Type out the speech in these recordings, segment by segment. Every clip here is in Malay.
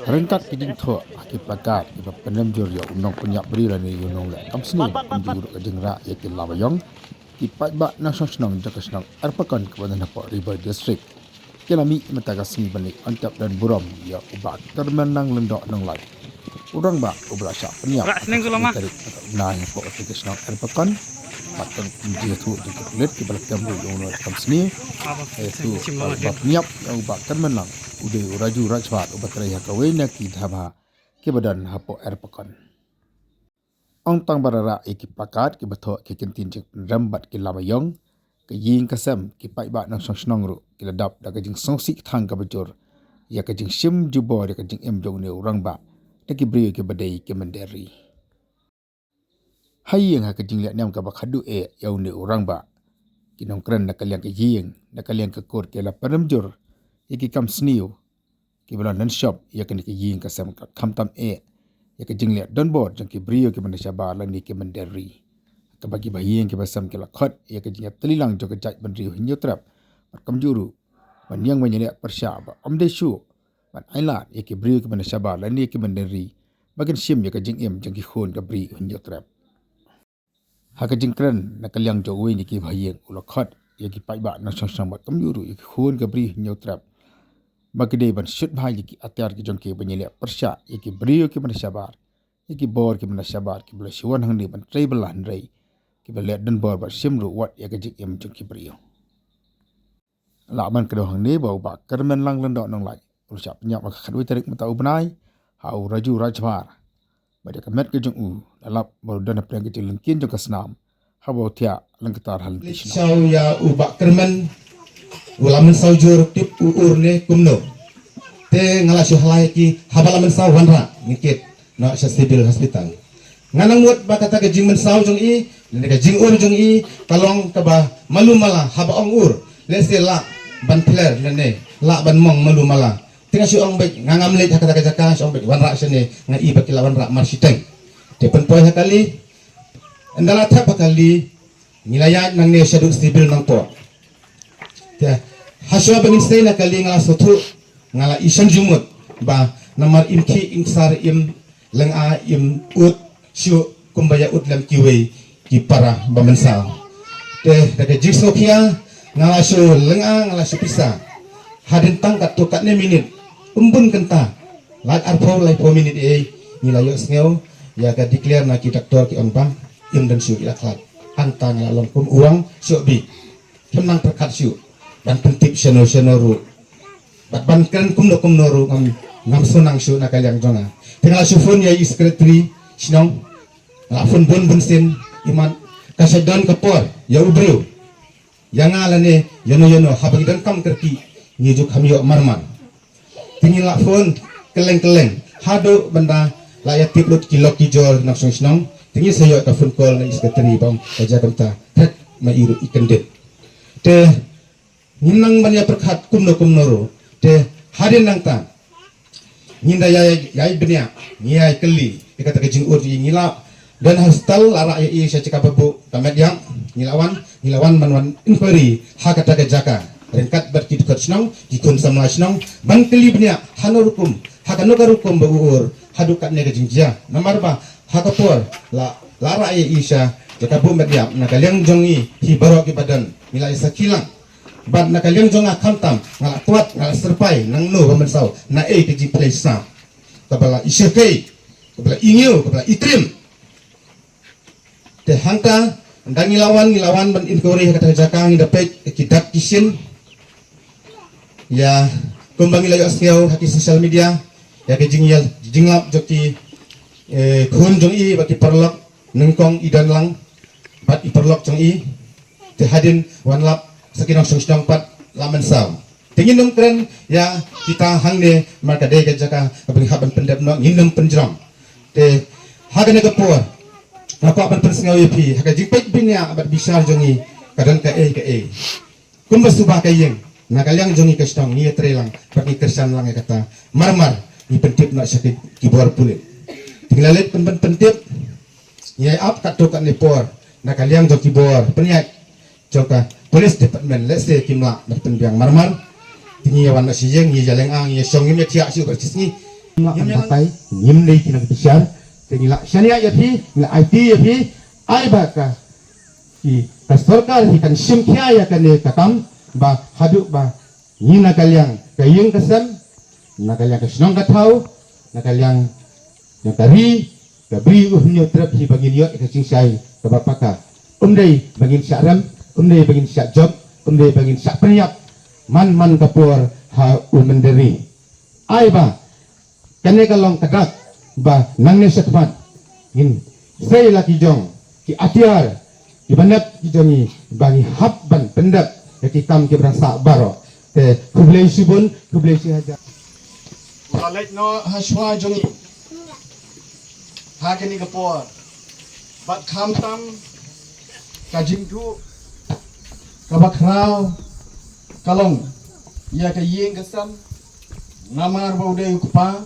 Rengkat kijing tho aki plakat ki penem jor ya unong penyak beri la ni unong la kam sni penjuru ka jengra ya ki labayong ki pat ba na sosnong jaka snong arpakan ke badan apa river district kelami mataga sni balik antap dan buram ya ubat termenang lendok nong lai urang ba ubra sya penyak Seneng tu lama. tarik na ya po ke snong arpakan patang dia tu jaka kulit ki balak tambu yang kam sni itu bab niap yang ubat termenang udah raju rajwat ubat raya kawena ki dhaba ke badan hapo erpakan ong tang barara ki pakat ki batho ki kentin jek rambat ki labayong ke yin kasam ki pai ba nang song ru ki ladap da ka jing songsik thang ka bajor ya ka jing sim jubo ya ka jing em jong ne urang ba ta ki bri ki badai ki mandari hayeng ha ka jing le nam ka ba khadu e yaw ne urang ba ki nong kran na kalyang ki ying na kalyang ka kor ke la paramjor iki kam sniu ki bala nan shop ya kan ki yin kasam ka khamtam e ya ka jingle don board jang ki brio ki man shaba la ni ki man derri ka bagi bayin ki basam ki la khot ya ka jinga telilang jo ka jaj ban rio hinyo trap par kam juru ban yang manyane persha ba amde shu ban ailat ya ki brio ki man shaba la ni ki man derri bagan shim ya ka jing em jang ki khon ka bri hinyo trap ha ka jing kran na kalyang jo we ni ki bayin ulo khot ya ki pai ba na sang ba kam juru ya ki khon ka bri hinyo trap bagde ban shut bhai ki atyar ki jongke banyele persha ki brio ki man shabar ki bor ki man shabar ki bla shiwan hangni ban tribal han rei ki bla dan bor ba shimru wat ya ki em jongki brio la ban kdo hangni ba ba kermen lang lendo nong lai ursa pnya ba khadwi tarik mata ubnai hau raju rajbar ba de kamet ki jong u lalap ba dan prang ki lengkin jong kasnam habo tia lengketar hal tishna sau ya ubak kermen ulaman saujur tip uur ne kumno te ngala syu halai ki habalaman sau wanra nikit na sya civil hospital nganang mut ba kata ke jing men sau jong i ne ka jing ur jong i talong ka ba malu mala haba ong ur le se la ban pler ne la ban mong malu mala tinga syu ong bek ngangam le kata ka jaka syu ong bek wanra sene nga i ba kilawan ra marsiteng te pen poy hakali endala thap hakali nilayat nang ne syadu civil nang po haswa bangin stay na kali ngala sotu ngala isan jumut ba namar imki ingsar im leng a im ut syu kumbaya ut lam kiwe ki para bamensa te daga jikso kia ngala syu leng a ngala syu pisa hadin tangkat tukat ne minit umbun kenta lat arpo lai po minit e nila yo sneo ya ka declare na ki doktor ki onpa im dan syu ila klat anta ngala lom kum uang syu bi kemnang perkat syu dan pentip senoru bat bankan kumno ngam sunang syu na kalyang jonga tinggal syufun ya secretary sinong la fun bun sin iman kasadon kapor ya ubru yang alane yono habang dan kam kerti nyijuk hamyo marman tingin la fun keleng hado benda layak tiplut kilok kijol nak sinong tingin sayo ka fun call na secretary bang kaja kamta tek mairu ikendet te ninang banyak perkat kumno ro te harin nang ta ninda yai benya nyai keli kata kejing ur ngila dan hostel lara ai sya cika babu kamet yang ngilawan manwan inquiry ha kata ke jaka rengkat ber ki dekat snong di kun samla snong ban keli benya hanorukum ha kanu karukum beur hadukat ne kejing ja nomor ba ha kapur lara ai sya cika babu mediam na kalyang jongi hi barok ki badan nilai sakilang bat na kalyang jonga khamtam ngala tuat ngala serpai nang no pemensau na ke ji place sa kabala isykai kabala ingil kabala itrim te hangka ndang ngilawan ban inquiry kata jakang dapat kidak kisin ya kumbang ilayo asngiau haki social media ya ke jinglap joki khun jong i baki perlok nengkong idan lang bat iperlok jong i te hadin wanlap sakinong sungsdong pat laman saw tingin nung keren ya kita hangne marka de ka jaka abang haban pendap no nginum penjram te hagane kapur napa ban pensengaw pi haga jipet binya abat bisar jongi kadan ka e kumba subah kayeng nakalyang jongi ka stong ni trelang pagi kersan lang kata marmar ni pentip nak sakit kibor pulit tinglalet pentip ya ap kat to kat ni por nakalyang joki bor peniat joka police department let's say kimla berpendiang marmar Tingi yawan na siyeng ni jaleng ang ya syong yum ya tiak siu bercis ni. Ngak pakai nyim dei kinang besar tingila syania ya thi ngila IT ya thi ai ba ka ki pastorkar hikan simkhya ya kan ne katam ba haduk ba nyina kalyang kayeng kasam na kalyang kasnong kathau na kalyang yang tari kabri uhnyo trap hi bagin yo ka cingsai ka bapaka dei bagin syaram dei bagin syak job dei bagin syak penyak man kapur ha umenderi ai ba kane kalong tagat ba nangne satman in sei laki jong ki atiar ki banat ki jongi bangi habban pendak ki tam ki berasa baro te kublei subun kublei haja Malait no haswa jongi. Hakeni kapor. Bat kham tam kajing tu kabakrau kalong ya ka yeng kasam namar baude kupa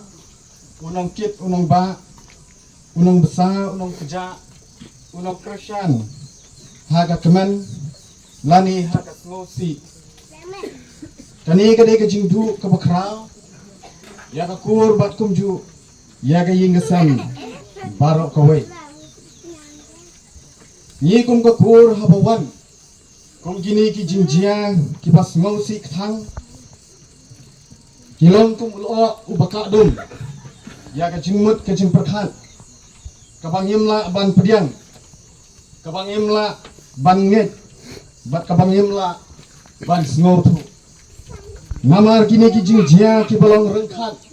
unong kit unong ba unong besar unong kerja unong kerasyan haga kemen lani haga ngosi kani kadai ka jingdu ka bakrau ya ka kur bat kumju ya ka yingasan barok kawai ni kum ka kur habawan kum gini ki jingjia ki bas ngosi khang kilong kum ulo ubaka dum ya ka jingmut ka jing perkhan kabang imla ban pediang kabang imla ban nget bat kabang imla ban sngotu namar kini ki jingjia ki balong rengkhat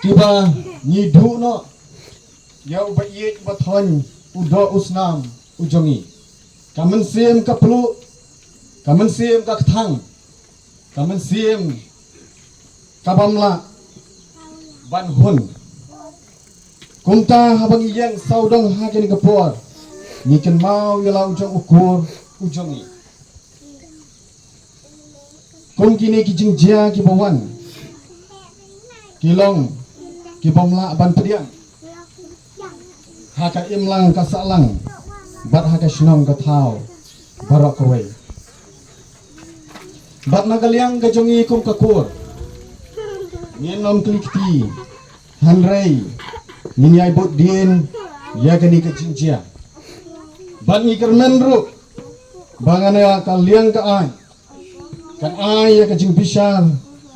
kiba ni du no ya uba yet bathon udo usnam ujongi kamen sim ka plu kamen sim ka thang kamen sim kabamla ban hun kumta habang iyang saudong hakin kapor ni ken mau yala ujong ukur ujongi kum kini ki jingjia ki bawan kilong ki bomla ban pediang haka imlang ka salang bat haka shnong ka thau barok kawai bat nagaliang ka jongi kum ka kur ngenom klikti hanrei ninyai bot din ya gani ka jingjia bat ni kermen ru bangana ka liang ka ai kan ai ya ka jing bisar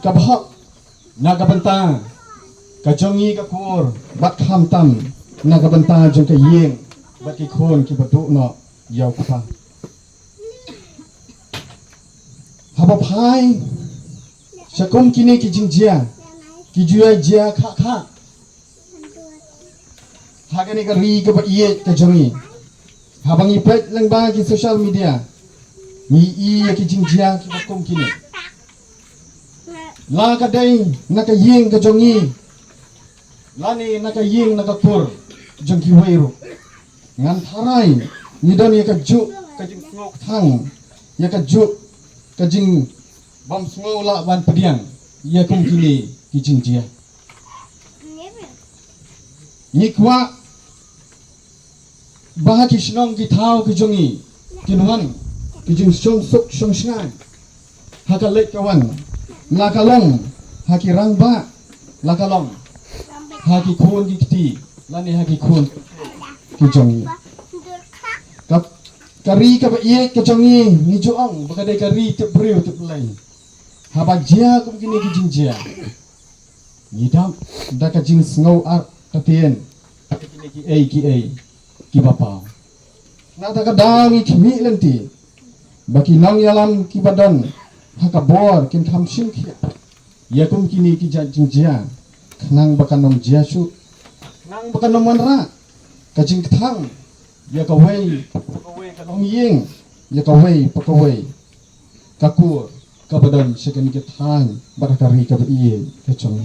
ka bahak naga bentang kajongi ka kur bat kham tam naga bentang jong ka yeng bat ki khon ki batu no yaw ka haba phai sakum kini ki jingjia ki juya jia kha kha hagani ka ri ka ba ye ka jongi habang ipet lang ba ki social media mi i ki jingjia ki bakum kini la ka dai naka yeng ka jongi lani naka yeng naka kur jongki weiru ngan tharai ni don ya ka ju ka jing ngok thang ya ka ju ka jing bam sngo la ban pediang ya kum kini ki jing jia ni kwa bah ki shnong ki thau ki jongi ki nuhan ki jing song sok song shngai haka lek kawan lakalong haki rangba lakalong haki khon ki kti lani haki khon ki jongi kap kari ka ba ye ka jongi ni joong bakade kari te breu te plai haba jia kum kini ki jingjia ni dam da ka jing sngo ar tatien kini ki bapa na ta ka dang ki mi lenti baki nang yalam ki badan haka bor kin kham sim khia yakum kini ki jingjia nang bakanom jia su nang bakanom manra ka jing thang ya ka wei ka long yeng ya ka wei pa ka wei ka kur ka badan sekan ki thang barakari ka iye ka chong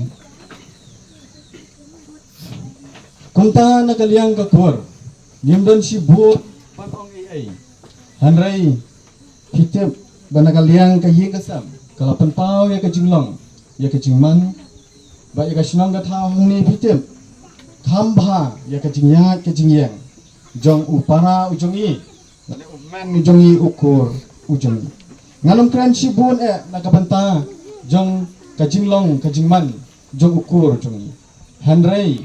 kunta na kaliang ka kur nimdan si bu patong ai hanrai kitep banakaliang ka yeng kasam kalapan pau ya ka jinglong ya ka jingman ba ya ka shnong ka thau hangni pitep khamba ya ka jingyat ka jingyang jong upara ujongi Man ni jongi ukur ujung. Ngalom kran sibun nakabanta jong kajinglong kajingman jong ukur jongi. Henry